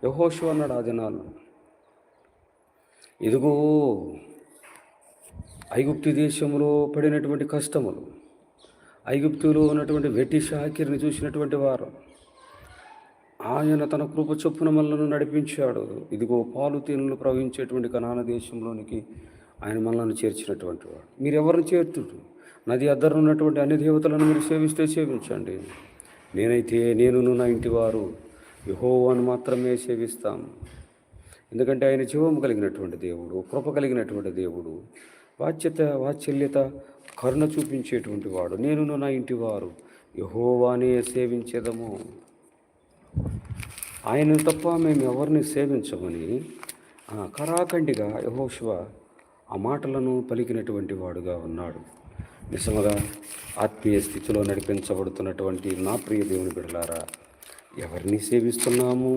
యెహోషువ అన్నాడు ఆ దినాల్లో. ఇదిగో ఐగుప్తు దేశంలో పడినటువంటి కష్టములు, ఐగుప్తులో ఉన్నటువంటి వెట్టి షాకిరిని చూసినటువంటి వారు, ఆయన తన కృప చొప్పున మనలను నడిపించాడు. ఇదిగో పాలు తేనెలు ప్రవహించేటువంటి కనాన దేశంలోనికి ఆయన మనలను చేర్చినటువంటి వాడు. మీరు ఎవరిని చేర్చుడు? నది అద్దరు ఉన్నటువంటి అన్ని దేవతలను మీరు సేవిస్తే సేవించండి. నేనైతే నేనును నా ఇంటి వారు యెహోవాను మాత్రమే సేవిస్తాం. ఎందుకంటే ఆయన జీవము కలిగినటువంటి దేవుడు, కృప కలిగినటువంటి దేవుడు, వాత్సల్యత కరుణ చూపించేటువంటి వాడు. నేనును నా ఇంటి వారు యెహోవానే సేవించేదము. ఆయన తప్ప మేము ఎవరిని సేవించమని కరాఖండిగా యెహోషువ ఆ మాటలను పలికినటువంటి వాడుగా ఉన్నాడు. నిజముగా ఆత్మీయ స్థితిలో నడిపించబడుతున్నటువంటి నా ప్రియ దేవుని బిడ్డలారా, ఎవరిని సేవిస్తున్నాము?